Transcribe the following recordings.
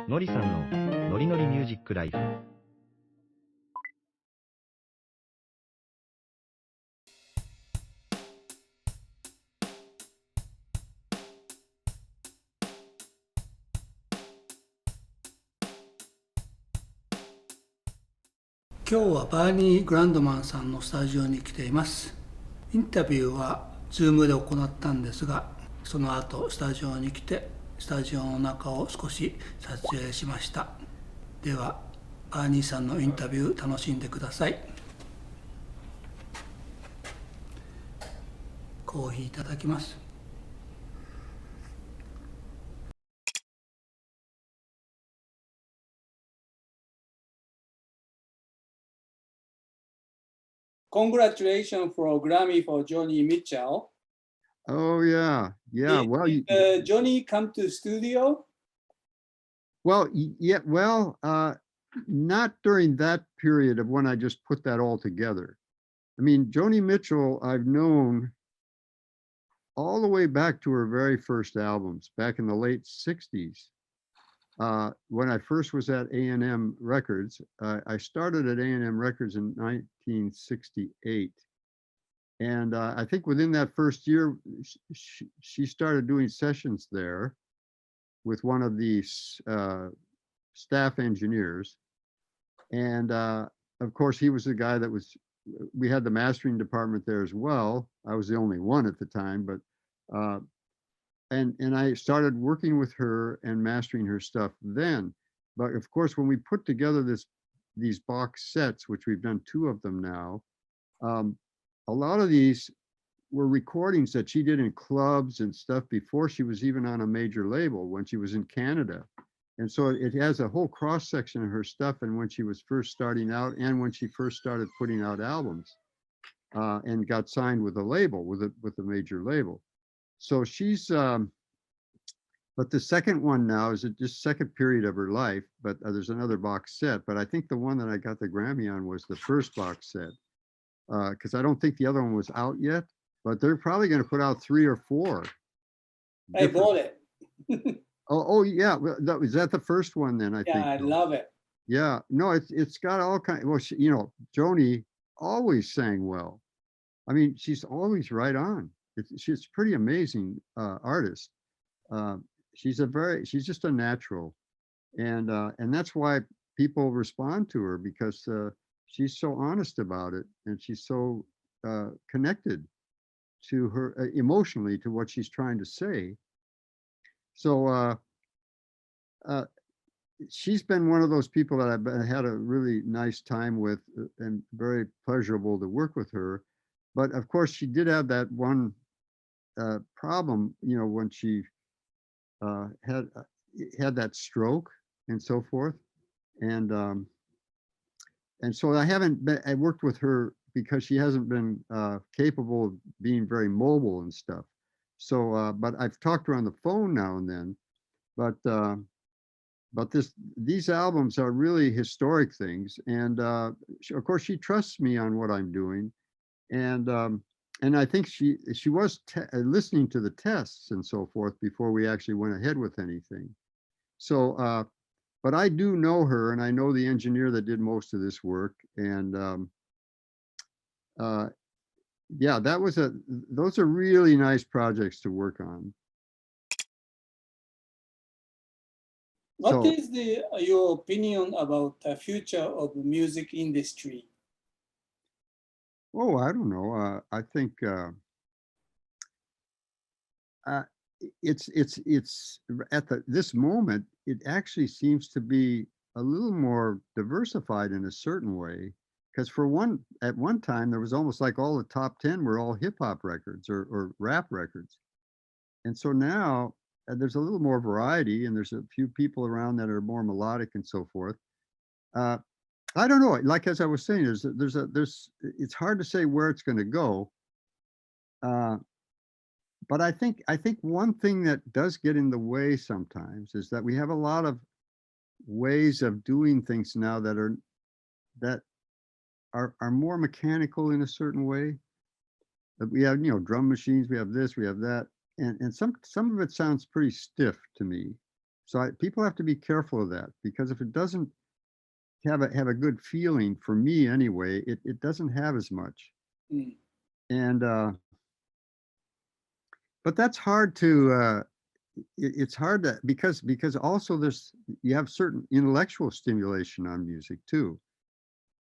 のりさんのノリノリミュージックライフ。今日はバーニー・グランドマンさんのスタジオに来ています。インタビューは Zoom で行ったんですが、その後スタジオに来てスタジオの中を少し撮影しました。ではバーニーさんのインタビュー楽しんでください。コーヒーいただきます。Congratulations for Grammy for Johnny Mitchell. Oh yeah. Well, Johnny come to studio? Not during that period of when I just put that all together. I mean, Joni Mitchell, I've known all the way back to her very first albums back in the late 60s. When I first was at A&M Records, I started at A&M Records in 1968. And I think within that first year, she started doing sessions there with one of the staff engineers. And of course, he was the guy that we had the mastering department there as well. I was the only one at the time, but and I started working with her and mastering her stuff then. But of course, when we put together these box sets, which we've done 2 of them now, a lot of these were recordings that she did in clubs and stuff before she was even on a major label, when she was in Canada. And so it has a whole cross section of her stuff, and when she was first starting out and when she first started putting out albums and got signed with a label, with a major label. So she's, but the second one now is just second period of her life, but there's another box set. But I think the one that I got the Grammy on was the first box set, because I don't think the other one was out yet, but they're probably going to put out 3 or 4. I bought it. Oh yeah. Is that the first one then? I think. Yeah, I love it. Yeah, no, it's got all kinds. Well, Joni always sang well. I mean, she's always right on. She's a pretty amazing artist. She's just a natural, and that's why people respond to her, because she's so honest about it, and she's so connected to her emotionally to what she's trying to say. So she's been one of those people that I've had a really nice time with, and very pleasurable to work with her. But of course, she did have that one problem, when she had that stroke and so forth, and so I worked with her because she hasn't been capable of being very mobile and stuff. So, but I've talked to her on the phone now and then. But these albums are really historic things, and of course she trusts me on what I'm doing, and I think she was listening to the tests and so forth before we actually went ahead with anything. So, but I do know her, and I know the engineer that did most of this work, and yeah, those are really nice projects to work on. What is your opinion about the future of the music industry? Oh, I don't know. I think it's at this moment, it actually seems to be a little more diversified in a certain way. Because at one time, there was almost like all the top 10 were all hip hop records or rap records. And so now there's a little more variety, and there's a few people around that are more melodic and so forth. I don't know. Like, as I was saying, it's hard to say where it's going to go. But I think one thing that does get in the way sometimes is that we have a lot of ways of doing things now that are more mechanical in a certain way. We have, drum machines, we have this, we have that, and some of it sounds pretty stiff to me. So people have to be careful of that, because if it doesn't have a good feeling, for me anyway, it doesn't have as much. Mm. And but that's hard to it's hard to, because also you have certain intellectual stimulation on music too.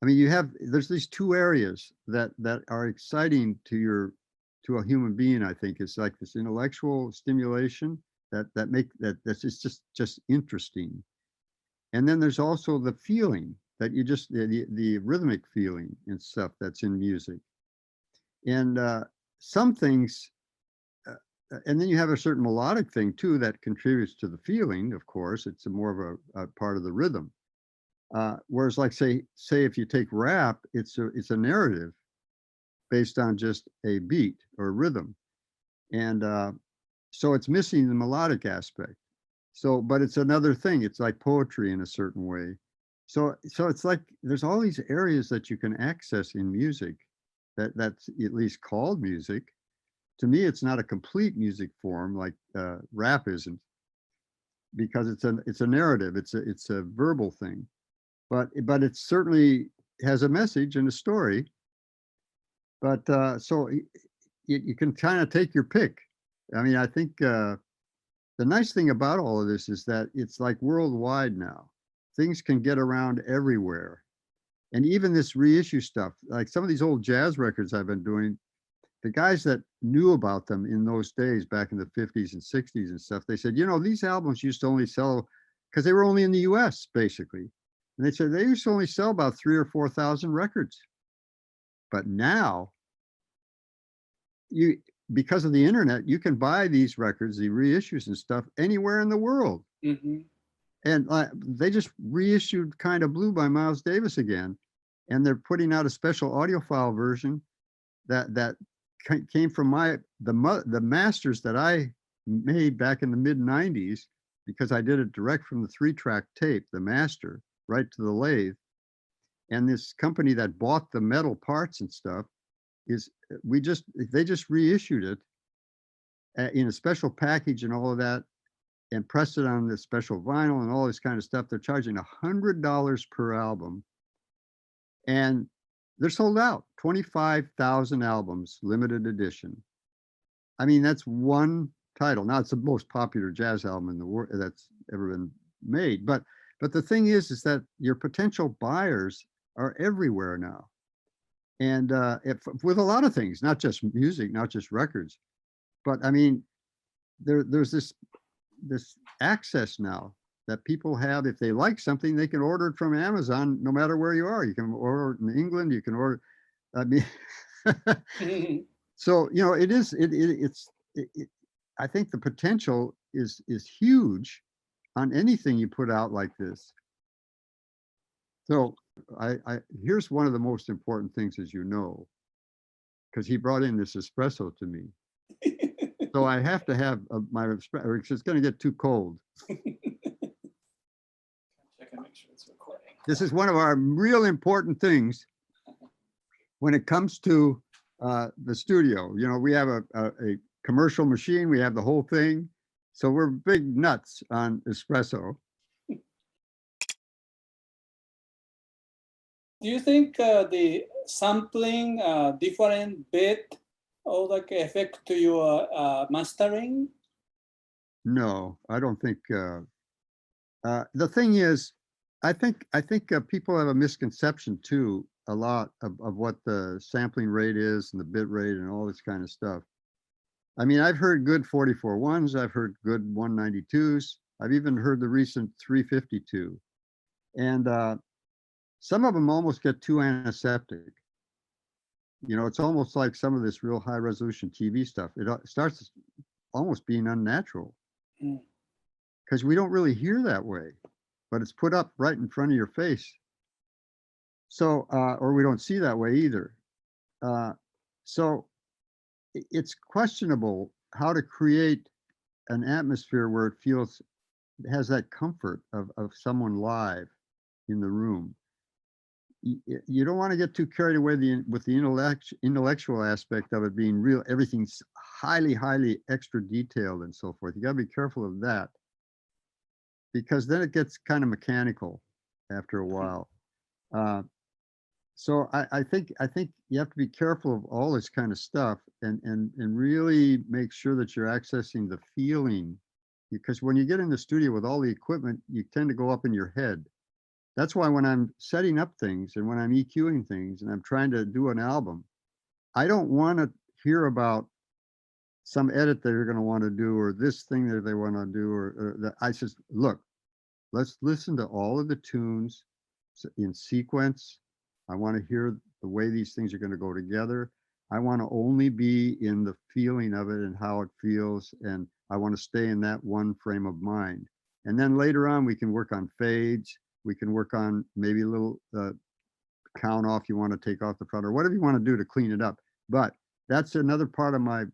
I mean, there's these two areas that are exciting to a human being. I think it's like this intellectual stimulation that's just interesting. And then there's also the feeling that you just the rhythmic feeling and stuff that's in music. And some things, and then you have a certain melodic thing too that contributes to the feeling. Of course, it's more of a part of the rhythm. Whereas, like say if you take rap, it's a narrative based on just a beat or rhythm, and so it's missing the melodic aspect. So, but it's another thing. It's like poetry in a certain way. So it's like there's all these areas that you can access in music that's at least called music. To me, it's not a complete music form like rap isn't, because it's a narrative. It's a verbal thing, but it certainly has a message and a story. But so you can kind of take your pick. I mean, I think the nice thing about all of this is that it's like worldwide now. Things can get around everywhere. And even this reissue stuff, like some of these old jazz records I've been doing, the guys that knew about them in those days, back in the 50s and 60s and stuff, they said, these albums used to only sell, because they were only in the US, basically. And they said they used to only sell about 3,000 or 4,000 records. But now, because of the internet, you can buy these records, the reissues and stuff, anywhere in the world. Mm-hmm. And they just reissued Kind of Blue by Miles Davis again, and they're putting out a special audiophile version that came from the masters that I made back in the mid 90s, because I did it direct from the 3-track tape, the master, right to the lathe. And this company that bought the metal parts and stuff they just reissued it in a special package and all of that, and pressed it on this special vinyl and all this kind of stuff. They're charging $100 per album, and they're sold out. 25,000 albums, limited edition. I mean, that's one title. Now, it's the most popular jazz album in the world that's ever been made. But the thing is that your potential buyers are everywhere now. And with a lot of things, not just music, not just records, but I mean, there's this access now that people have. If they like something, they can order it from Amazon, no matter where you are. You can order it in England. You can order. I mean, so I think the potential is huge on anything you put out like this. So here's one of the most important things, as you know, because he brought in this espresso to me. So I have to have my espresso, or it's going to get too cold. Check and make sure it's recording. This is one of our real important things when it comes to the studio. We have a commercial machine. We have the whole thing. So we're big nuts on espresso. Do you think the sampling different bit or like affect to your mastering? No, I don't think. The thing is, I think people have a misconception too, a lot of what the sampling rate is and the bit rate and all this kind of stuff. I mean, I've heard good 44.1s, I've heard good 192s, I've even heard the recent 352, and some of them almost get too antiseptic. It's almost like some of this real high resolution TV stuff. It starts almost being unnatural, because we don't really hear that way, but it's put up right in front of your face. So, or we don't see that way either. So it's questionable how to create an atmosphere where it has that comfort of someone live in the room. You don't want to get too carried away with the intellectual aspect of it being real. Everything's highly, highly extra detailed and so forth. You got to be careful of that. because then it gets kind of mechanical after a while. So I think you have to be careful of all this kind of stuff and really make sure that you're accessing the feeling, because when you get in the studio with all the equipment, you tend to go up in your head. That's why when I'm setting up things and when I'm EQing things and I'm trying to do an album, I don't want to hear about some edit they're going to want to do or this thing that they want to do or that. I just look, let's listen to all of the tunes in sequence. I want to hear the way these things are going to go together. I want to only be in the feeling of it and how it feels, and I want to stay in that one frame of mind. And then later on, we can work on fades. We can work on maybe a little count off you want to take off the front or whatever you want to do to clean it up. But that's another part of my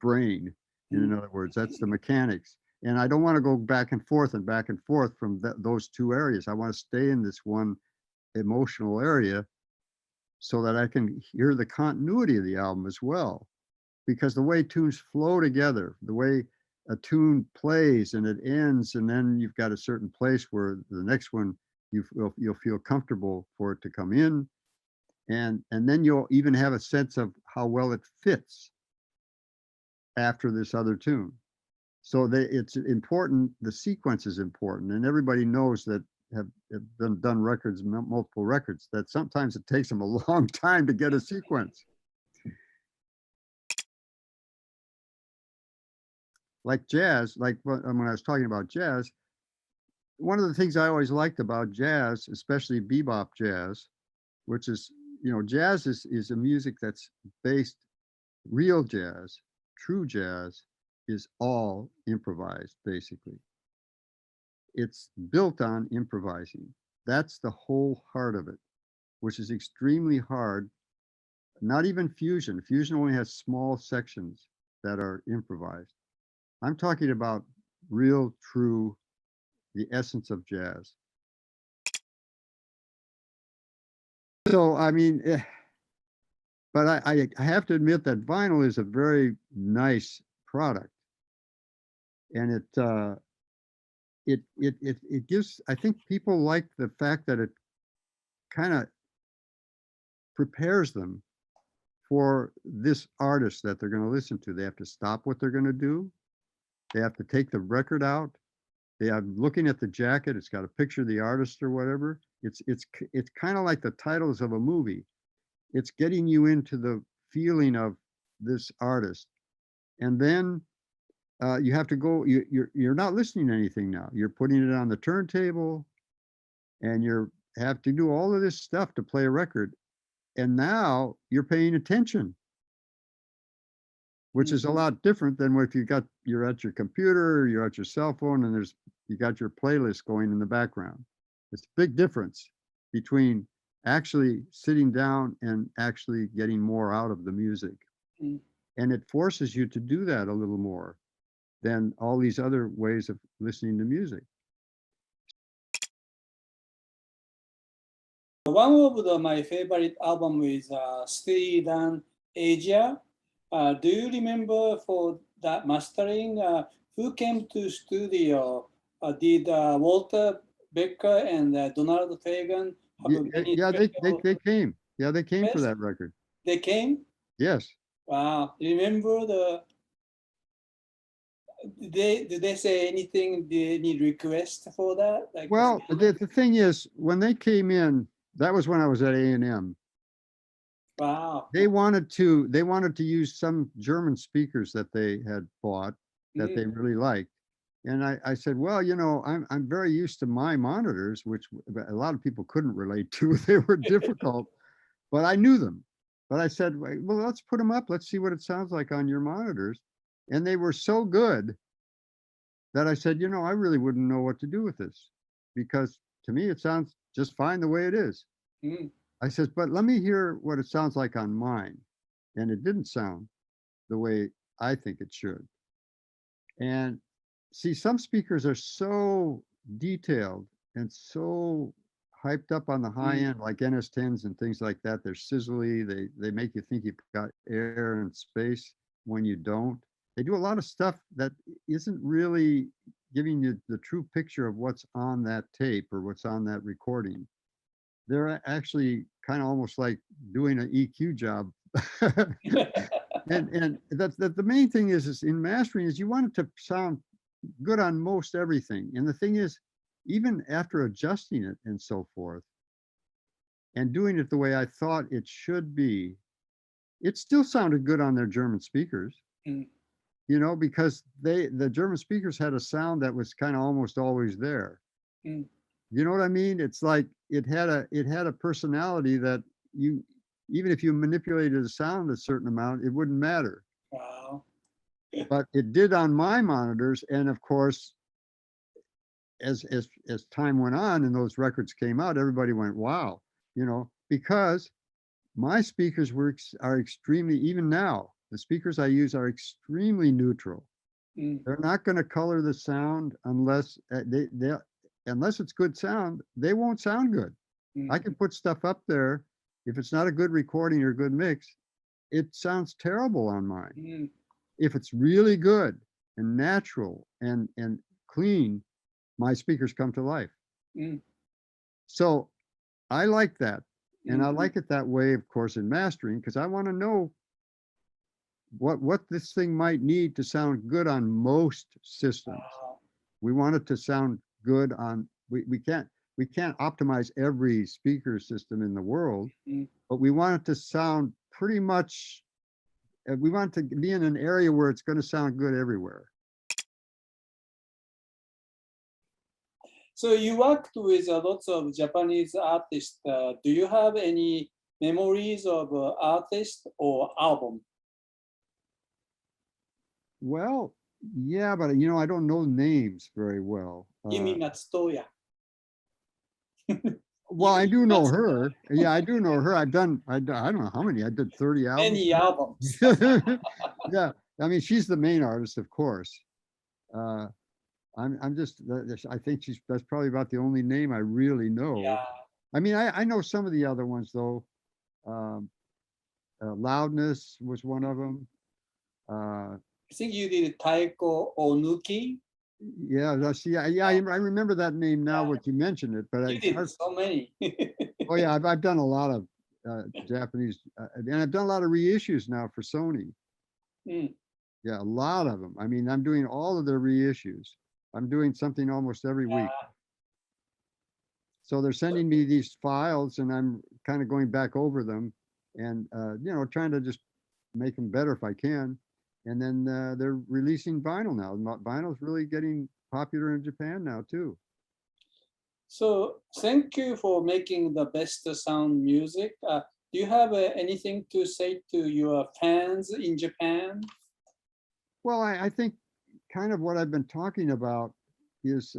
brain. In other words, that's the mechanics. And I don't want to go back and forth from those two areas. I want to stay in this one emotional area so that I can hear the continuity of the album as well. Because the way tunes flow together, the way a tune plays and it ends, and then you've got a certain place where the next one you'll feel comfortable for it to come in, and then you'll even have a sense of how well it fits after this other tune. So it's important. The sequence is important, and everybody knows that have done records, multiple records, that sometimes it takes them a long time to get a sequence. Like jazz, like when I was talking about jazz, one of the things I always liked about jazz, especially bebop jazz, which is, jazz is a music that's based, real jazz, true jazz is all improvised, basically. It's built on improvising. That's the whole heart of it, which is extremely hard. Not even fusion. Fusion only has small sections that are improvised. I'm talking about real, true, the essence of jazz. So, I mean, but I have to admit that vinyl is a very nice product. And it gives, I think people like the fact that it kind of prepares them for this artist that they're going to listen to. They have to stop what they're going to do. They have to take the record out. They are looking at the jacket. It's got a picture of the artist or whatever. It's kind of like the titles of a movie. It's getting you into the feeling of this artist. And then you have to go, you're not listening to anything now. You're putting it on the turntable and you have to do all of this stuff to play a record. And now you're paying attention, which is a lot different than if you're at your computer, you're at your cell phone, and you got your playlist going in the background. It's a big difference between actually sitting down and actually getting more out of the music. And it forces you to do that a little more than all these other ways of listening to music. One of my favorite album is Steely Dan Asia. Do you remember for that mastering, who came to studio? Did Walter Becker and Donald Fagen have Yeah, they came. Yeah, they came for Yes. that record. They came? Yes. Wow. Remember did they say anything? Any request for that? Like, Well, the thing is, when they came in, that was when I was at A&M. wow. They wanted to use some German speakers that they had bought that they really liked. And I said, well, I'm very used to my monitors, which a lot of people couldn't relate to. They were difficult, but I knew them. But I said, well, let's put them up. Let's see what it sounds like on your monitors. And they were so good that I said, I really wouldn't know what to do with this, because to me, it sounds just fine the way it is. I said, but let me hear what it sounds like on mine. And it didn't sound the way I think it should. And see, some speakers are so detailed and so hyped up on the high end, like NS10s and things like that. They're sizzly. They make you think you've got air and space when you don't. They do a lot of stuff that isn't really giving you the true picture of what's on that tape or what's on that recording. They're actually kind of almost like doing an EQ job. and that's the main thing is in mastering is you want it to sound good on most everything. And the thing is, even after adjusting it and so forth, and doing it the way I thought it should be, it still sounded good on their German speakers. You know, because the German speakers had a sound that was kind of almost always there. You know what I mean? It's like it had a personality that you, even if you manipulated the sound a certain amount, it wouldn't matter. Wow. But it did on my monitors, and of course, as time went on and those records came out, everybody went, wow, you know, because my speakers are extremely, even now, the speakers I use are extremely neutral. They're not going to color the sound unless unless it's good sound, they won't sound good. I can put stuff up there. If it's not a good recording or good mix, it sounds terrible on mine. If it's really good and natural and clean, my speakers come to life. So I like that. And I like it that way, of course, in mastering, because I want to know what this thing might need to sound good on most systems. We want it to sound good on, we can't optimize every speaker system in the world, but we want it to sound pretty much, we want it to be in an area where it's going to sound good everywhere. So you worked with lots of Japanese artists. Do you have any memories of artists or album? Well, yeah, but you know, I don't know names very well. Yumi Matsutoya. Well, I do know her. Yeah, I do know her. I don't know how many. I did 30 albums. Many albums. Yeah, I mean, she's the main artist, of course. I'm just, I think that's probably about the only name I really know. Yeah. I mean, I know some of the other ones though. Loudness was one of them. I think you did Taiko Onuki. Yeah, I remember that name now. What you mentioned it, but You did so many. Oh yeah, I've done a lot of Japanese, and I've done a lot of reissues now for Sony. Yeah, a lot of them. I mean, I'm doing all of their reissues. I'm doing something almost every week. So they're sending me these files, and I'm kind of going back over them, and you know, trying to just make them better if I can. And then they're releasing vinyl now. Vinyl is really getting popular in Japan now too. So thank you for making the best sound music. Do you have anything to say to your fans in Japan? Well, I think kind of what I've been talking about is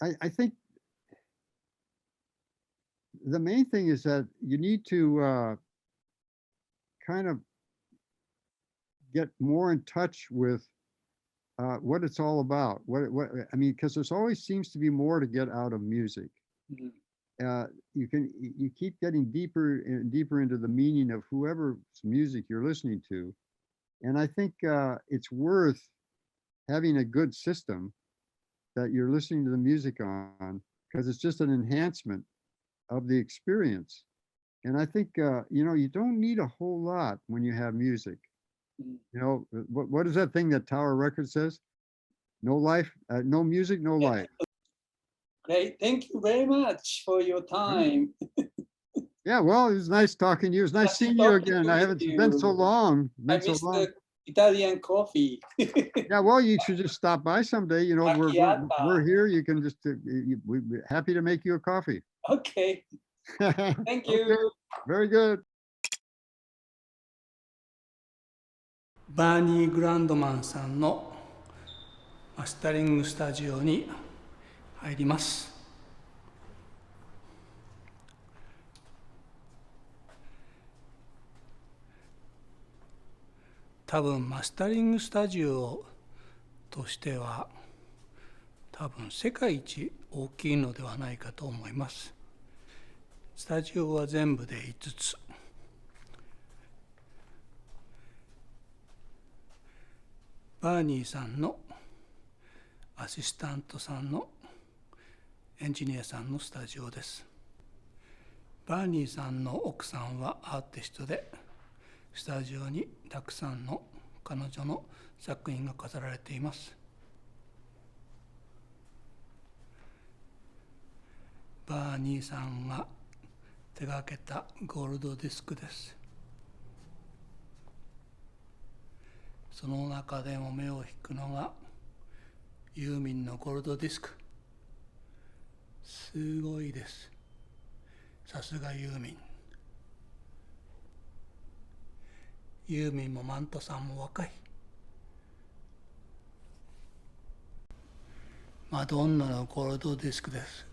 I think the main thing is that you need to kind of get more in touch with what it's all about. What I mean, because there's always seems to be more to get out of music. You keep getting deeper and deeper into the meaning of whoever's music you're listening to, and I think it's worth having a good system that you're listening to the music on, because it's just an enhancement of the experience. And I think you know, you don't need a whole lot when you have music. You know, what is that thing that Tower Records says? No life, no music, no life. Great. Thank you very much for your time. Yeah, well, it was nice talking to you. It was nice seeing you again. I haven't been so long. I missed the Italian coffee. Yeah, well, you should just stop by someday. You know, we're here. You can just we're happy to make you a coffee. Okay. Thank you. Okay. Very good. バーニー・グランドマンさんのマスタリングスタジオに入ります。多分マスタリングスタジオとしては多分世界一大きいのではないかと思います。スタジオは全部で5つ。バーニーさんのアシスタントさんのエンジニアさんのスタジオです。バーニーさんの奥さんはアーティストで、スタジオにたくさんの彼女の作品が飾られています。バーニーさんが手がけたゴールドディスクです。その中でも目を引くのがユーミンのゴールドディスク。すごいです。さすがユーミン。ユーミンもマントさんも若い。マドンナのゴールドディスクです。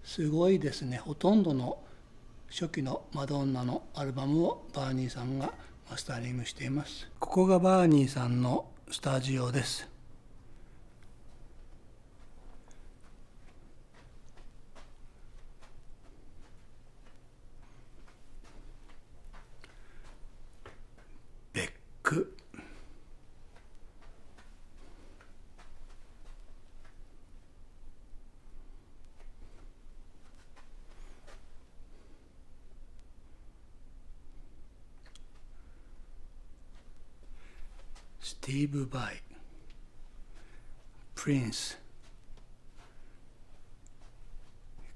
すごいですね。ほとんどの初期のマドンナのアルバムをバーニーさんがマスタリングしています。ここがバーニーさんのスタジオです。ベック。スティーブ・バイ、プリンス。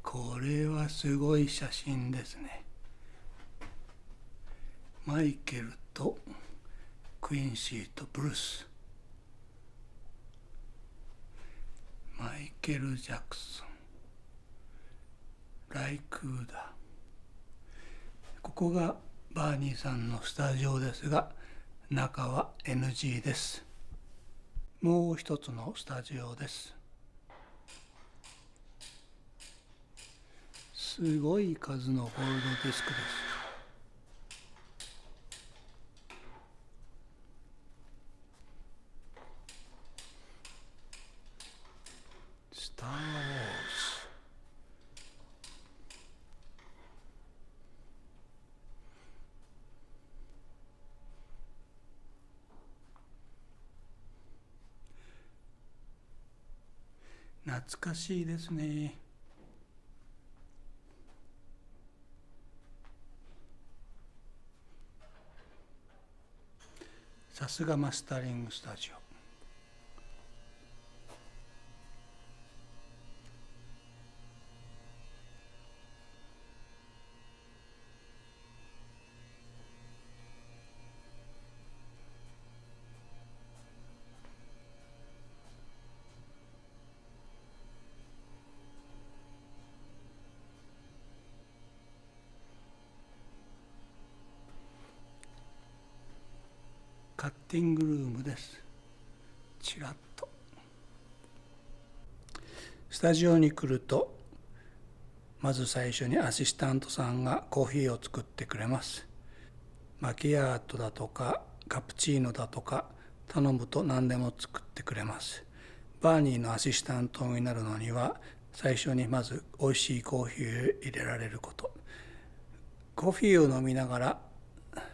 これはすごい写真ですね。マイケルとクインシーとブルース。マイケル・ジャクソン、ライクーダ。ここがバーニーさんのスタジオですが、中は NG です。もう一つのスタジオです。すごい数のゴールドディスクです。スター・ウォーズ。懐かしいですね。さすがマスタリングスタジオ。カッティングルームです。ちらっと。スタジオに来ると、まず最初にアシスタントさんがコーヒーを作ってくれます。マキアートだとかカプチーノだとか頼むと何でも作ってくれます。バーニーのアシスタントになるのには、最初にまず美味しいコーヒーを入れられること。コーヒーを飲みながら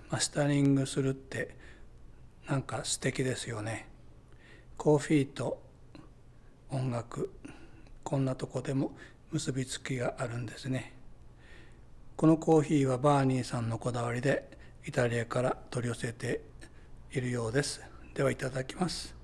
マスタリングするってなんか素敵ですよね。コーヒーと音楽、こんなとこでも結びつきがあるんですね。このコーヒーはバーニーさんのこだわりでイタリアから取り寄せているようです。ではいただきます。